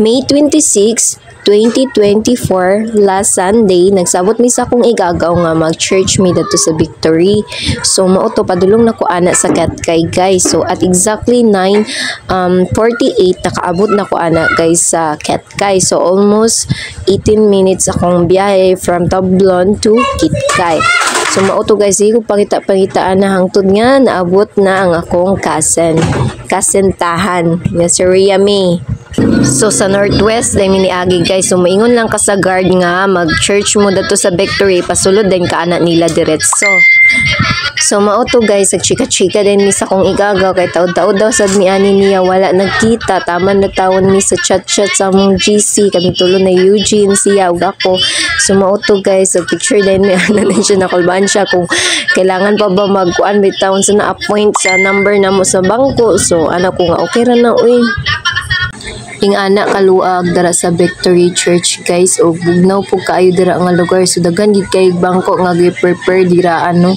May 26, 2024, last Sunday, nagsabot mi sa akong igagaw nga mag-church mi dito sa Victory. So, mauto, padulong na ko ana sa Katkay, guys. So, at exactly 9:48, nakaabot na ko ana, guys, sa Katkay. So, almost 18 minutes akong biyahe from Tablon to Katkay. So, mauto, guys, ko pangita-pangitaan na hangtod nga, naabot na ang akong kasentahan. Yes, Ria May. So sa Northwest dahil miniagi, guys, so maingon lang ka sa guard nga mag-church mo dato sa Victory, pasulod din ka anak nila diretso. So mauto, guys, ag chika-chika din mi sa kong igagaw kay taud-taud daw sad mi ani niya wala nagkita, taman na tawon mi sa chat-chat sa mong GC, kami tulo na Eugene, siya ug ako. So mauto, guys, ag picture din mi ana na siya, nakulbaan siya kung kailangan pa ba magkuan bitawon sa na-appoint sa number namo sa bangko. So ana ko nga okay ra na uy. Ing anak kaluag dara sa Victory Church, guys, o bugnaw po kaayo dira nga lugar, so daghan gid kay bangko nga gi-prepare dira ano.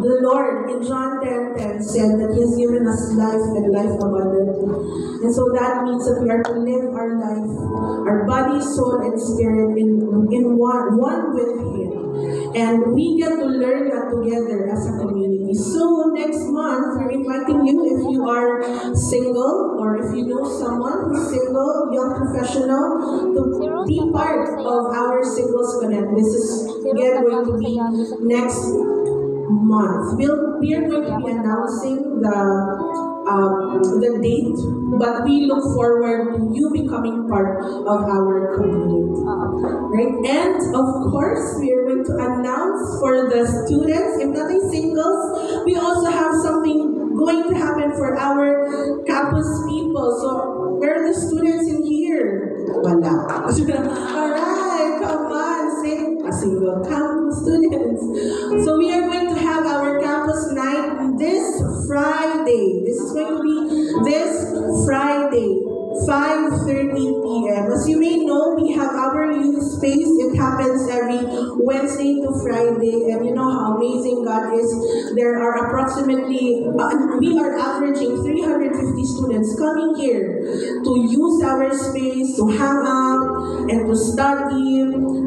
The Lord in John 10:10 said that He has given us life and life abundantly. And so that means that we are to live our life, our body, soul, and spirit in one with Him. And we get to learn that together as a community. So next month, we're inviting you, if you are single or if you know someone who's single, young professional, to be part of our Singles Connect. This is again going to be next month. We are going to be announcing the date, but we look forward to you becoming part of our community. Right? And of course, we are going to announce for the students, if nothing singles, we also have something going to happen for our campus people. So, where are the students in here? Wala. Alright, come on, say a single campus students. So we are going to have our campus night this Friday. This is going to be this Friday, 5:30 p.m. As you may know, we have our youth space. It happens every Wednesday to Friday, and you know how amazing God is. There are approximately, we are averaging 350 students coming here to use our space, to hang out, and to study.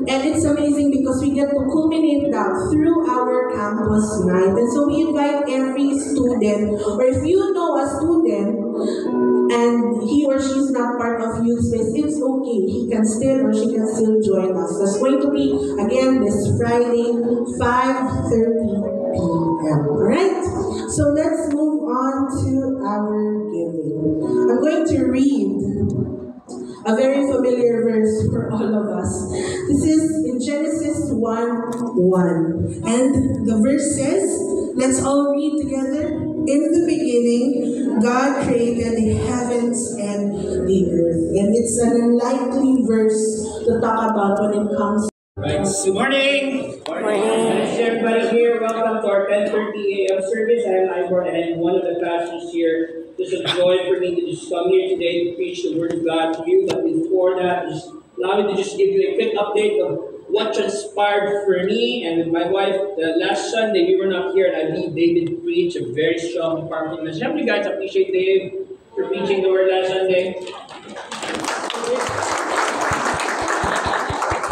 And it's amazing because we get to culminate that through our campus night. And so we invite every student, or if you know a student, and he or she is not part of youth space, it's okay. He can still or she can still join us. That's going to be, again, this Friday, 5:30 p.m. Alright? So let's move on to our giving. I'm going to read a very familiar verse for all of us. This is in Genesis 1:1. And the verse says, Let's all read together. In the beginning, God created the heavens and the earth. And it's an unlikely verse to talk about when it comes. Right. Good morning. Nice to see everybody here. Welcome to our 10:30 a.m. service. I am Ivor and I'm one of the pastors here. It's a joy for me to just come here today to preach the Word of God to you. But before that, just allow me to just give you a quick update of what transpired for me and with my wife. Last Sunday, we were not here, and I believe David preached a very strong and powerful message. How many of you guys appreciate Dave for preaching the Word last Sunday?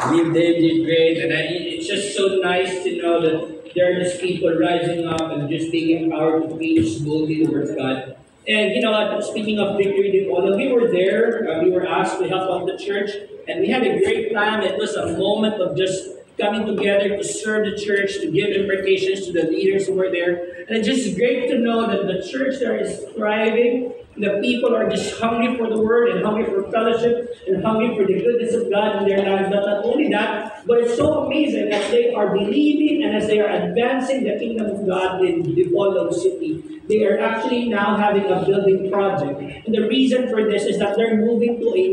I believe Dave did great, and it's just so nice to know that there are just people rising up and just being empowered to preach boldly the Word of God. And you know what, speaking of Victory Day, although we were there, we were asked to help out the church, and we had a great time. It was a moment of just coming together to serve the church, to give impartations to the leaders who were there. And it's just great to know that the church there is thriving. The people are just hungry for the Word and hungry for fellowship and hungry for the goodness of God in their lives. But not only that, but it's so amazing as they are believing and as they are advancing the kingdom of God in Dipolog City. They are actually now having a building project. And the reason for this is that they're moving to a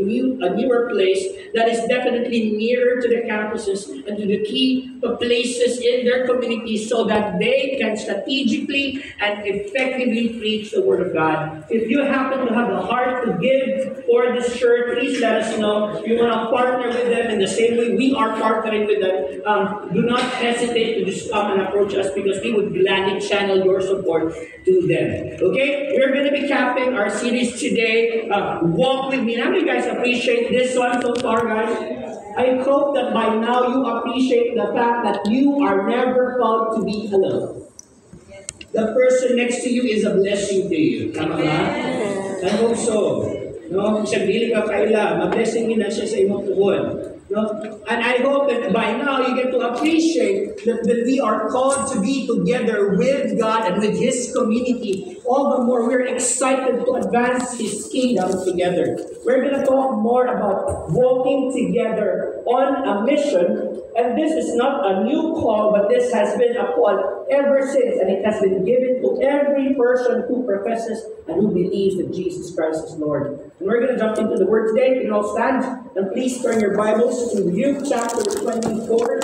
newer place that is definitely nearer to the campuses and to the key places in their community so that they can strategically and effectively preach the Word of God. If you happen to have the heart to give for this church, please let us know. If you want to partner with them in the same way we are partnering with them, do not hesitate to just come and approach us because we would gladly channel your support to them. Okay? We're going to be capping our series today. Walk with me. How many of you guys appreciate this one so far, guys? I hope that by now you appreciate the fact that you are never found to be alone. The person next to you is a blessing to you. Tama ba? I hope so. No? Kung dili ka kaila, ma-blessing din na siya sa imong tuhod. No? And I hope that by now you get to appreciate that we are called to be together with God and with His community. All the more we're excited to advance His kingdom together. We're going to talk more about walking together on a mission. And this is not a new call, but this has been a call ever since. And it has been given to every person who professes and who believes that Jesus Christ is Lord. And we're going to jump into the Word today. You can all stand. And please turn your Bibles to Luke chapter 24.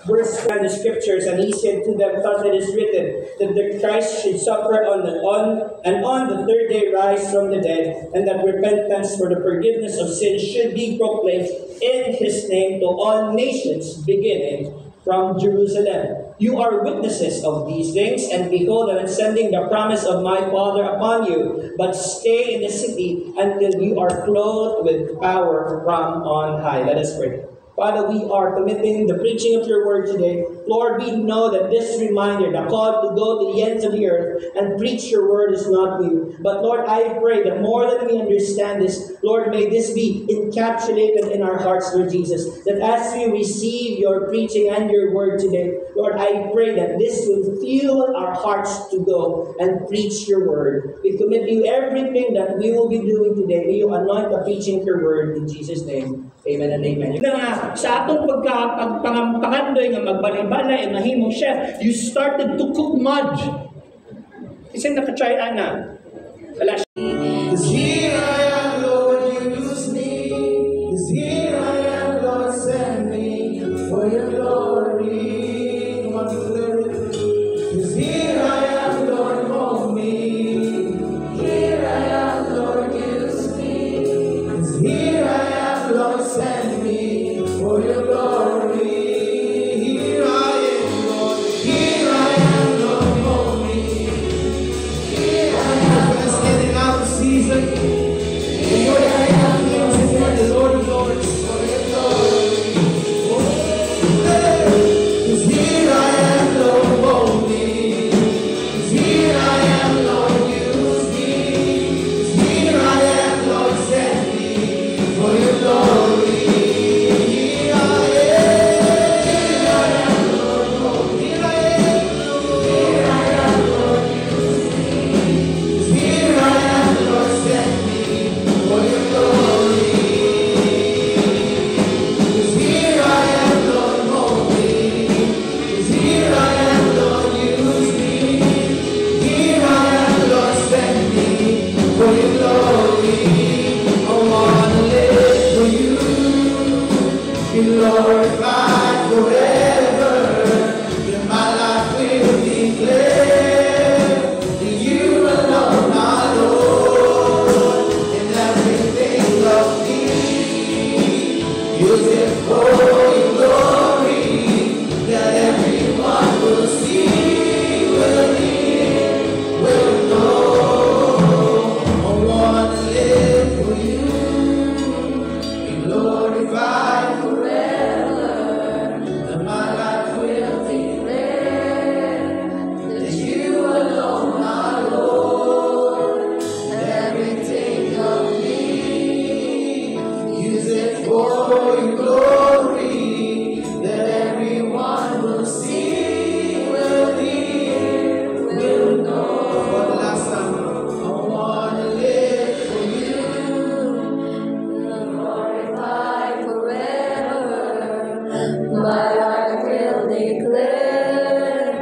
Verse and the scriptures, and he said to them, thus it is written, that the Christ should suffer on the third day rise from the dead, and that repentance for the forgiveness of sins should be proclaimed in his name to all nations, beginning from Jerusalem. You are witnesses of these things, and behold, I am sending the promise of my Father upon you. But stay in the city until you are clothed with power from on high. Let us pray. Father, we are committing the preaching of your word today. Lord, we know that this reminder, the call to go to the ends of the earth and preach your word is not new. But Lord, I pray that more than we understand this, Lord, may this be encapsulated in our hearts, Lord Jesus. That as we receive your preaching and your word today, Lord, I pray that this will fuel our hearts to go and preach your word. We commit to you everything that we will be doing today. May you anoint the preaching of your word in Jesus' name. Amen and amen. Yung nga, sa atong pagpangandoy nga magbalay-balay, mahimong chef, you started to cook mud. Kasi nakatry ana. Wala siya. 'Cause here I am, Lord, use me. 'Cause here I am, Lord, send me for your glory. Come on, declare it. 'Cause here I am, Lord, hold me. Here I am, Lord, use me. 'Cause here I am, Lord, send me for your glory. Here I am, Lord. Here I am, Lord, hold me. Here I am, Lord. glorified forever. In my life will declare that you alone are Lord. In everything of me, use it for your glory, that everyone will see, will hear, will know. I want to live for you, be glorified forever, and my life will declare that you alone are Lord. Everything of me, use it for your glory, that everyone will see, will hear, will know. For the last time, I want to live for you, glorified forever. My life will declare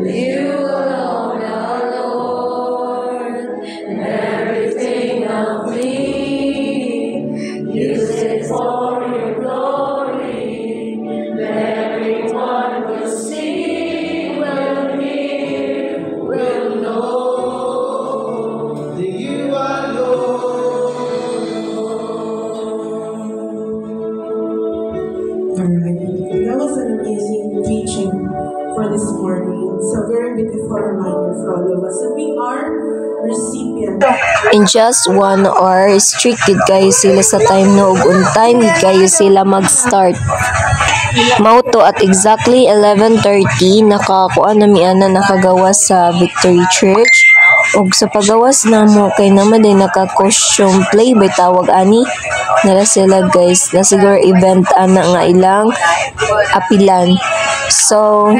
you alone are Lord. And everything of me, use it for your glory, that everyone will see, will hear, will know that you are Lord. Alright, that was an amazing teaching for this morning. It's a very beautiful reminder for all of us that we are recipients. In just 1 hour, strict gid kayo sila sa time no ug on time gid kayo sila mag-start. Mauto at exactly 11:30 nakakuan na miana nakagawas sa Victory Church ug sa pagawas namo kay naman din naka-costume play by tawag ani nala sila guys na siguro event ana nga ilang apilan. So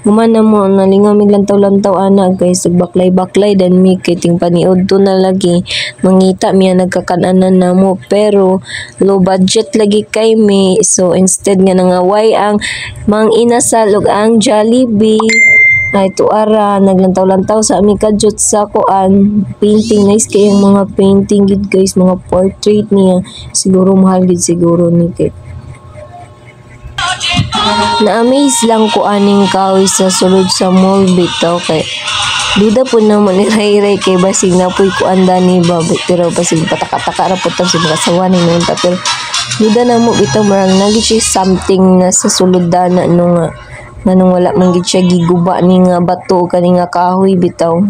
Humana mo, nalingamig lantaw-lantaw ana guys, baklay-baklay dan mi kay ting paniod to na lagi. Mangita miya nagkakananan na mo pero low budget lagi kay mi. So instead nga nangaway ang mang inasal ug ang Jollibee. Ay tuara naglantaw-lantaw sa ami kadyot sa kuan painting nice kay ang mga painting gid guys, mga portrait niya. Siguro mahal gid siguro ni kay na-amaze lang ko aning kahoy sa sulod sa mall bitaw kay duda po na mo ni Ray kay basig na po'y kuanda ni Babay pero basig pataka-taka ra po tang si kasawa ni nunta pero duda na mo bitaw marang nagi siya something na sa sulod dana nung wala man gid siya giguba ni nga bato kani nga kahoy bitaw.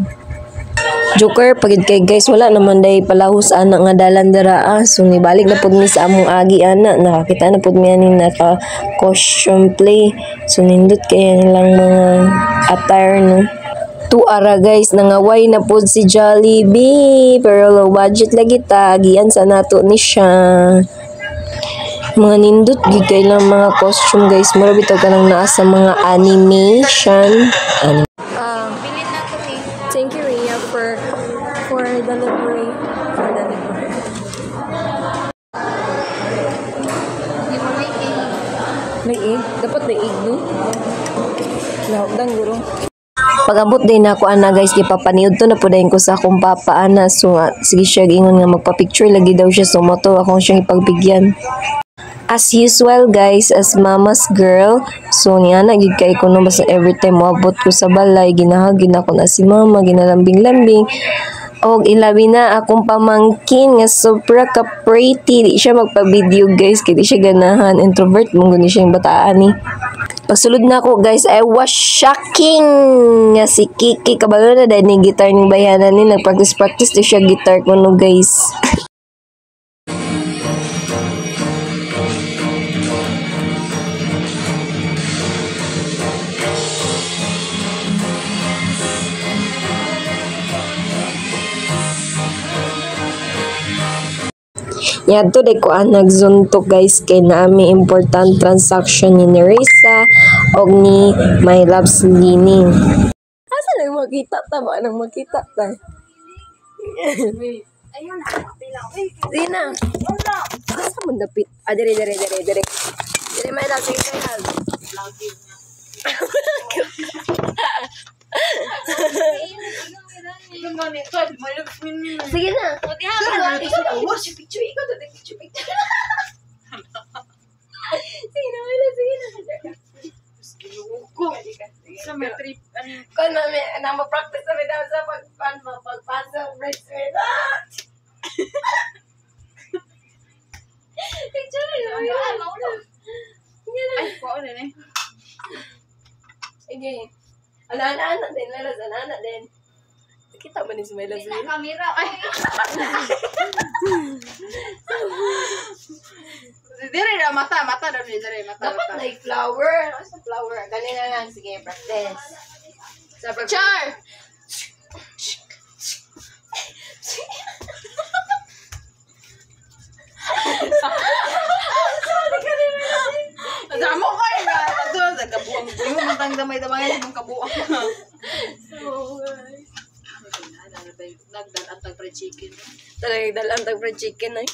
Joker, pagid kay guys, wala naman day palahos ana nga dalan dara. So nibalik na pud mi sa among agi ana. Nakakita na pud mi ani naka costume play. So nindot kay nilang mga attire no. Tuara guys, nangaway na pud si Jollibee. Pero low budget lagi ta. Agian sa nato ni siya. Mga nindot gid kay lang mga costume guys. Mura bitaw kanang naa sa mga animation. Thank you Rhea for delivery. May egg? Dapat may egg no? Lahok guro. Pag-abot din ako ana guys, gipapaniud to na po dahin ko sa akong papa ana. So sige siya gingon nga magpa-picture lagi daw siya, so moto akong siyang ipagbigyan. As usual guys, as mama's girl, so niya na gid kay kuno basta every time moabot ko sa balay ginahagin ako na si mama, ginalambing-lambing. Og ilabi na akong pamangkin nga sobra ka pretty, di siya magpa-video guys, kay di siya ganahan, introvert mong gani siya yung bataan ni. Pagsulod na ako guys, I was shocking nga si Kiki kabalo na dahil ni gitar ni bayanan ni nagpractice di siya gitar kuno guys. Yadto day ko nagzuntok guys kay naami important transaction ni Nerissa og ni My Loves Lining. Asa nang makita ta ba nang makita ta? Ayun na, bilang. Zina. Wala. Asa man dapit? Dire. Dire may lang say kay vlogging. Sige na. Buti ha, Watch picture. Ikaw to picture. Sige na, wala. Sige na. sa may trip, Kung practice namin daw sa pagpasok bracelet. Picture na yun. ay, kuha na eh. Sige. Ana din. Lalas, ana din. Kita ba ni Sumela Hindi sa'yo? na kamera. Ay. Dire na, mata daw ni dire, mata. Dapat like flower. Ano sa flower? Ganun na lang. Sige, practice. Sa Char! Nadamo ko eh na. Ito, nagkabuang. Yung matang damay-damay yung kabuang. Nagdalan tag fried chicken. Talagang dalang tag fried chicken ay.